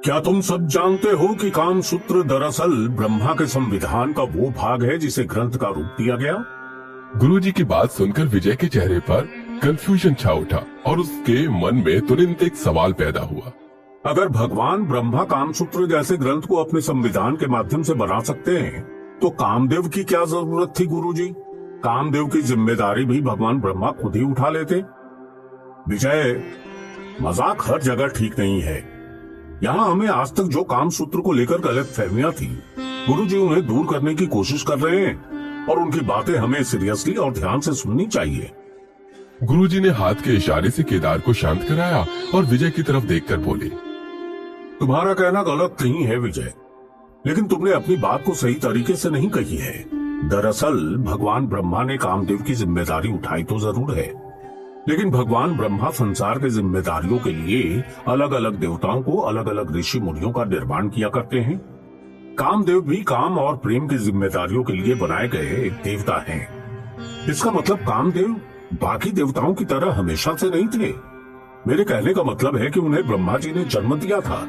क्या तुम सब जानते हो कि कामसूत्र दरअसल ब्रह्मा के संविधान का वो भाग है जिसे ग्रंथ का रूप दिया गया? गुरुजी की बात सुनकर विजय के चेहरे पर कंफ्यूजन छा उठा और उसके मन में तुरंत एक सवाल पैदा हुआ। अगर भगवान ब्रह्मा कामसूत्र जैसे ग्रंथ को अपने संविधान के माध्यम से बना सकते हैं, तो कामदेव की क्या जरूरत थी गुरुजी? कामदेव की जिम्मेदारी भी भगवान ब्रह्मा खुद ही उठा लेते। विजय, मजाक हर जगह ठीक नहीं है। यहाँ हमें आज तक जो कामसूत्र को लेकर गलत फहमियां थी, गुरुजी उन्हें दूर करने की कोशिश कर रहे हैं और उनकी बातें हमें सीरियसली और ध्यान से सुननी चाहिए। गुरुजी ने हाथ के इशारे से केदार को शांत कराया और विजय की तरफ देखकर बोले, तुम्हारा कहना गलत नहीं है विजय, लेकिन तुमने अपनी बात को सही तरीके से नहीं कही है। दरअसल भगवान ब्रह्मा ने कामदेव की जिम्मेदारी उठाई तो जरूर है, लेकिन भगवान ब्रह्मा संसार की जिम्मेदारियों के लिए अलग अलग देवताओं को अलग अलग ऋषि मुनियों का निर्माण किया करते हैं। कामदेव भी काम और प्रेम की जिम्मेदारियों के लिए बनाए गए एक देवता हैं। इसका मतलब कामदेव बाकी देवताओं की तरह हमेशा से नहीं थे। मेरे कहने का मतलब है कि उन्हें ब्रह्मा जी ने जन्म दिया था,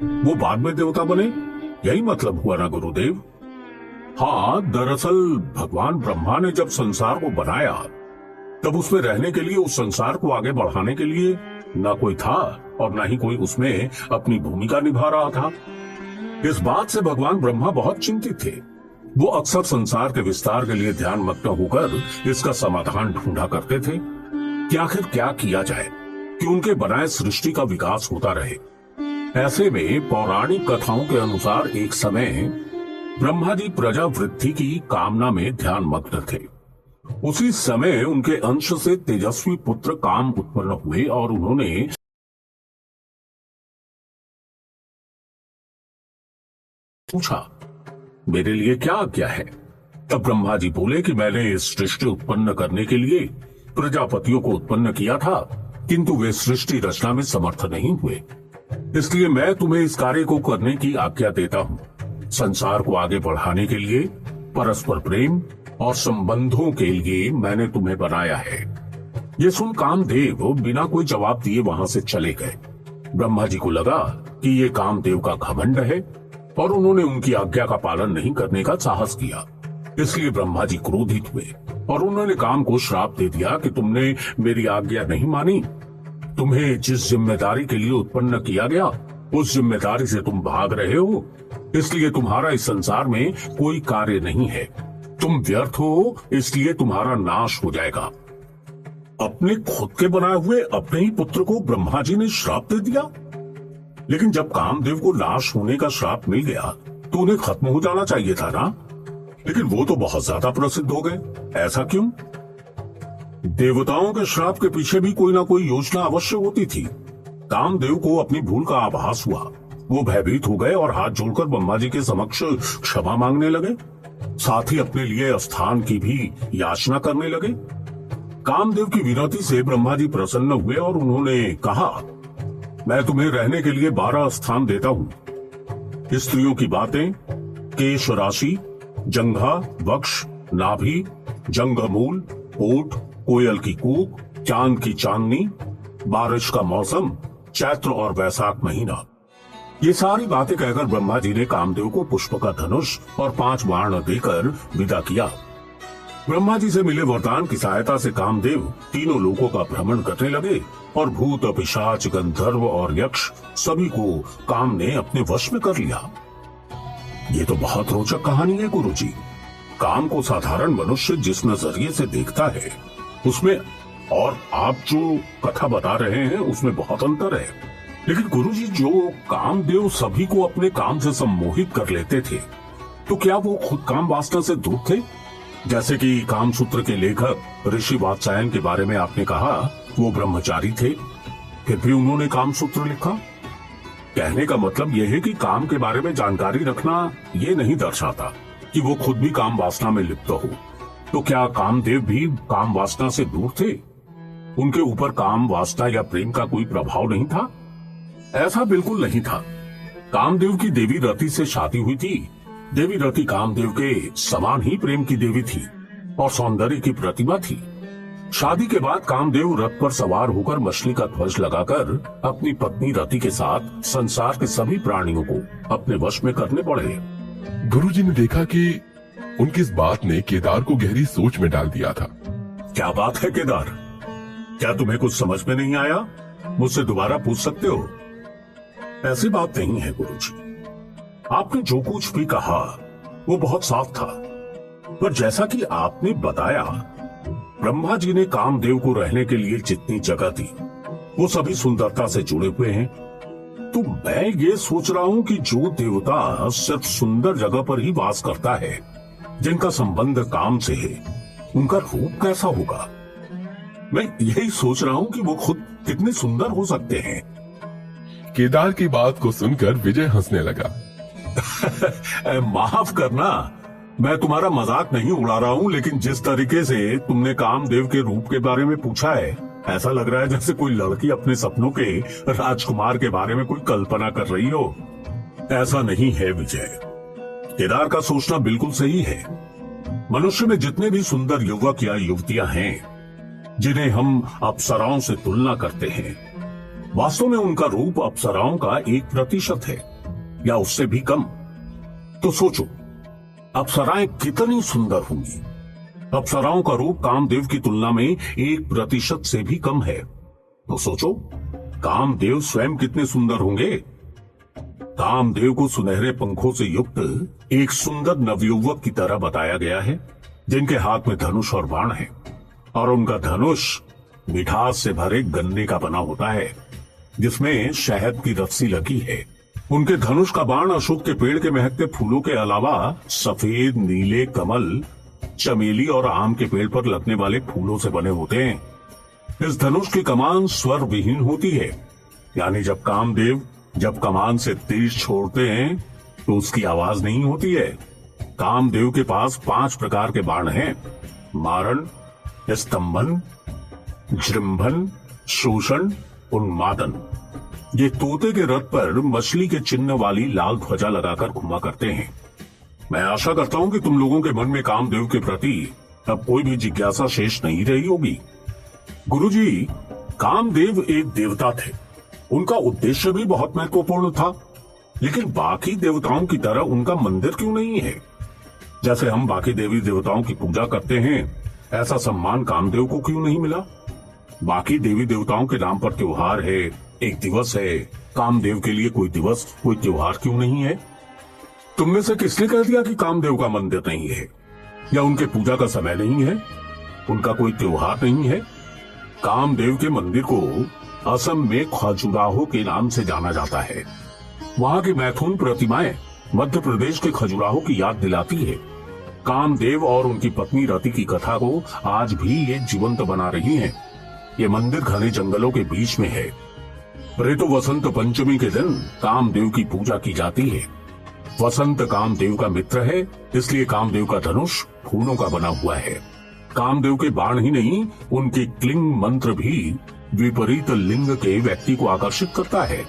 वो बाद में देवता बने। यही मतलब हुआ ना गुरुदेव? हाँ, दरअसल भगवान ब्रह्मा ने जब संसार को बनाया, तब उसमें रहने के लिए, उस संसार को आगे बढ़ाने के लिए न कोई था और न ही कोई उसमें अपनी भूमिका निभा रहा था। इस बात से भगवान ब्रह्मा बहुत चिंतित थे। वो अक्सर संसार के विस्तार के लिए ध्यान मग्न होकर इसका समाधान ढूंढा करते थे कि आखिर क्या किया जाए कि उनके बनाए सृष्टि का विकास होता रहे। ऐसे में पौराणिक कथाओं के अनुसार एक समय ब्रह्मा जी प्रजा वृद्धि की कामना में ध्यान मग्न थे। उसी समय उनके अंश से तेजस्वी पुत्र काम उत्पन्न हुए और उन्होंने पूछा, मेरे लिए क्या आज्ञा है? तब ब्रह्मा जी बोले कि मैंने इस सृष्टि उत्पन्न करने के लिए प्रजापतियों को उत्पन्न किया था, किंतु वे सृष्टि रचना में समर्थ नहीं हुए। इसलिए मैं तुम्हें इस कार्य को करने की आज्ञा देता हूँ। संसार को आगे बढ़ाने के लिए, परस्पर प्रेम और संबंधों के लिए मैंने तुम्हें बनाया है। ये सुन कामदेव बिना कोई जवाब दिए वहां से चले गए। ब्रह्मा जी को लगा कि ये कामदेव का घमंड है और उन्होंने उनकी आज्ञा का पालन नहीं करने का साहस किया। इसलिए ब्रह्मा जी क्रोधित हुए और उन्होंने काम को श्राप दे दिया कि तुमने मेरी आज्ञा नहीं मानी। तुम्हें जिस जिम्मेदारी के लिए उत्पन्न किया गया, उस जिम्मेदारी से तुम भाग रहे हो, इसलिए तुम्हारा इस संसार में कोई कार्य नहीं है। तुम व्यर्थ हो, इसलिए तुम्हारा नाश हो जाएगा। अपने खुद के बनाए हुए अपने ही पुत्र को ब्रह्मा जी ने श्राप दे दिया। लेकिन जब कामदेव को नाश होने का श्राप मिल गया तो उन्हें खत्म हो जाना चाहिए था ना? लेकिन वो तो बहुत ज्यादा प्रसिद्ध हो गए। ऐसा क्यों? देवताओं के श्राप के पीछे भी कोई ना कोई योजना अवश्य होती थी। कामदेव को अपनी भूल का आभास हुआ। वो भयभीत हो गए और हाथ जोड़कर ब्रह्मा जी के समक्ष क्षमा मांगने लगे। साथ ही अपने लिए स्थान की भी याचना करने लगे। कामदेव की विनती से ब्रह्मा जी प्रसन्न हुए और उन्होंने कहा, मैं तुम्हें रहने के लिए 12 स्थान देता हूँ। स्त्रियों की बातें, केश राशि, जंघा, वक्ष, नाभि, जंघमूल, ओठ, कोयल की कूक, चांद की चांदनी, बारिश का मौसम, चैत्र और वैशाख महीना। ये सारी बातें कहकर ब्रह्मा जी ने कामदेव को पुष्प का धनुष और 5 बाण देकर विदा किया। ब्रह्मा जी से मिले वरदान की सहायता से कामदेव तीनों लोकों का भ्रमण करने लगे और भूत, पिशाच, गंधर्व और यक्ष सभी को काम ने अपने वश में कर लिया। ये तो बहुत रोचक कहानी है गुरुजी। काम को साधारण मनुष्य जिस नजरिए से देखता है उसमें और आप जो कथा बता रहे हैं उसमें बहुत अंतर है। लेकिन गुरुजी, जो कामदेव सभी को अपने काम से सम्मोहित कर लेते थे, तो क्या वो खुद काम वासना से दूर थे? जैसे कि कामसूत्र के लेखक ऋषि वात्सायन के बारे में आपने कहा, वो ब्रह्मचारी थे, फिर भी उन्होंने कामसूत्र लिखा। कहने का मतलब यह है कि काम के बारे में जानकारी रखना ये नहीं दर्शाता कि वो खुद भी काम वासना में लिप्त हो। तो क्या कामदेव भी काम वासना से दूर थे? उनके ऊपर काम वासना या प्रेम का कोई प्रभाव नहीं था? ऐसा बिल्कुल नहीं था। कामदेव की देवी रति से शादी हुई थी। देवी रति कामदेव के समान ही प्रेम की देवी थी और सौंदर्य की प्रतिभा थी। शादी के बाद कामदेव रथ पर सवार होकर मछली का ध्वज लगाकर अपनी पत्नी रति के साथ संसार के सभी प्राणियों को अपने वश में करने पड़े। गुरुजी ने देखा कि उनकी इस बात ने केदार को गहरी सोच में डाल दिया था। क्या बात है केदार, क्या तुम्हें कुछ समझ में नहीं आया? मुझसे दोबारा पूछ सकते हो। ऐसी बात नहीं है गुरुजी, आपने जो कुछ भी कहा वो बहुत साफ था, पर जैसा कि आपने बताया ब्रह्मा जी ने कामदेव को रहने के लिए जितनी जगह दी वो सभी सुंदरता से जुड़े हुए हैं। तो मैं ये सोच रहा हूं कि जो देवता सिर्फ सुंदर जगह पर ही वास करता है, जिनका संबंध काम से है, उनका रूप कैसा होगा? मैं यही सोच रहा हूं कि वो खुद कितने सुंदर हो सकते हैं। केदार की बात को सुनकर विजय हंसने लगा। माफ करना, मैं तुम्हारा मजाक नहीं उड़ा रहा हूँ, लेकिन जिस तरीके से तुमने कामदेव के रूप के बारे में पूछा है, ऐसा लग रहा है जैसे कोई लड़की अपने सपनों के राजकुमार के बारे में कोई कल्पना कर रही हो। ऐसा नहीं है विजय, केदार का सोचना बिल्कुल सही है। मनुष्य में जितने भी सुंदर युवक या युवतियां हैं जिन्हें हम अप्सराओं से तुलना करते हैं, वास्तव में उनका रूप अप्सराओं का 1% है या उससे भी कम। तो सोचो, अप्सराएं कितनी सुंदर होंगी। अप्सराओं का रूप कामदेव की तुलना में 1% से भी कम है। तो सोचो, कामदेव स्वयं कितने सुंदर होंगे। कामदेव को सुनहरे पंखों से युक्त एक सुंदर नवयुवक की तरह बताया गया है, जिनके हाथ में धनुष और बाण है, और उनका धनुष मिठास से भरे गन्ने का बना होता है, जिसमें शहद की रस्सी लगी है। उनके धनुष का बाण अशोक के पेड़ के महकते फूलों के अलावा सफेद, नीले, कमल, चमेली और आम के पेड़ पर लगने वाले फूलों से बने होते हैं। इस धनुष की कमान स्वर विहीन होती है, यानी जब कामदेव जब कमान से तीर छोड़ते हैं तो उसकी आवाज नहीं होती है। कामदेव के पास 5 प्रकार के बाण हैं: मारण, स्तंभन, जृंभन, शोषण, उन्मादन। ये तोते के रथ पर मछली के चिन्ह वाली लाल ध्वजा लगाकर घुमा करते हैं। मैं आशा करता हूं कि तुम लोगों के मन में कामदेव के प्रति अब कोई भी जिज्ञासा शेष नहीं रही होगी। गुरुजी, कामदेव एक देवता थे, उनका उद्देश्य भी बहुत महत्वपूर्ण था, लेकिन बाकी देवताओं की तरह उनका मंदिर क्यों नहीं है? जैसे हम बाकी देवी देवताओं की पूजा करते हैं, ऐसा सम्मान कामदेव को क्यों नहीं मिला? बाकी देवी देवताओं के नाम पर त्योहार है, एक दिवस है, कामदेव के लिए कोई दिवस, कोई त्योहार क्यों नहीं है? तुम में से किसने कह दिया कि कामदेव का मंदिर नहीं है या उनके पूजा का समय नहीं है, उनका कोई त्योहार नहीं है? कामदेव के मंदिर को असम में खजुराहो के नाम से जाना जाता है। वहां की मैथुन प्रतिमाएं मध्य प्रदेश के खजुराहो की याद दिलाती है। कामदेव और उनकी पत्नी रति की कथा को आज भी ये जीवंत बना रही हैं। ये मंदिर घने जंगलों के बीच में है। ऋतु वसंत पंचमी के दिन कामदेव की पूजा की जाती है। वसंत कामदेव का मित्र है, इसलिए कामदेव का धनुष फूलों का बना हुआ है। कामदेव के बाण ही नहीं, उनके क्लिंग मंत्र भी विपरीत लिंग के व्यक्ति को आकर्षित करता है।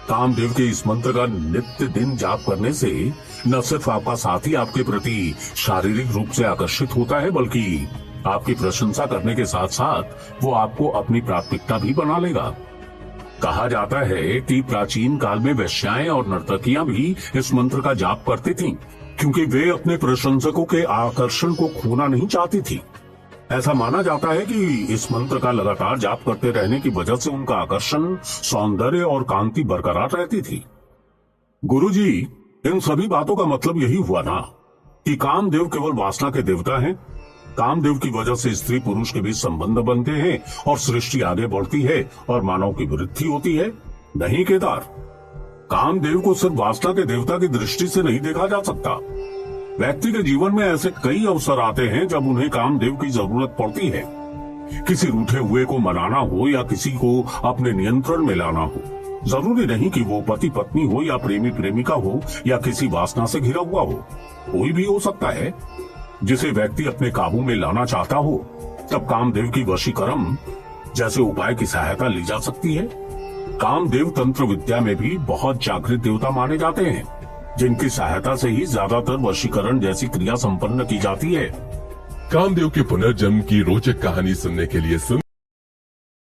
कामदेव के इस मंत्र का नित्य दिन जाप करने से न सिर्फ आपका साथी आपके प्रति शारीरिक रूप से आकर्षित होता है, बल्कि आपकी प्रशंसा करने के साथ साथ वो आपको अपनी प्राथमिकता भी बना लेगा। कहा जाता है कि प्राचीन काल में वेश्याएं और नर्तकियां भी इस मंत्र का जाप करती थीं, क्योंकि वे अपने प्रशंसकों के आकर्षण को खोना नहीं चाहती थी। ऐसा माना जाता है कि इस मंत्र का लगातार जाप करते रहने की वजह से उनका आकर्षण, सौंदर्य और कांति बरकरार रहती थी। गुरुजी, इन सभी बातों का मतलब यही हुआ ना कि कामदेव केवल वासना के देवता हैं। कामदेव की वजह से स्त्री पुरुष के बीच संबंध बनते हैं और सृष्टि आगे बढ़ती है और मानव की वृद्धि होती है। नहीं केदार, कामदेव को सिर्फ वासना के देवता की दृष्टि से नहीं देखा जा सकता। व्यक्ति के जीवन में ऐसे कई अवसर आते हैं जब उन्हें कामदेव की जरूरत पड़ती है। किसी रूठे हुए को मनाना हो या किसी को अपने नियंत्रण में लाना हो। जरूरी नहीं कि वो पति पत्नी हो या प्रेमी प्रेमिका हो या किसी वासना से घिरा हुआ हो, कोई भी हो सकता है जिसे व्यक्ति अपने काबू में लाना चाहता हो। तब कामदेव की वशीकरण जैसे उपाय की सहायता ली जा सकती है। कामदेव तंत्र विद्या में भी बहुत जागृत देवता माने जाते हैं, जिनकी सहायता से ही ज्यादातर वशीकरण जैसी क्रिया संपन्न की जाती है। कामदेव के पुनर्जन्म की रोचक कहानी सुनने के लिए सुन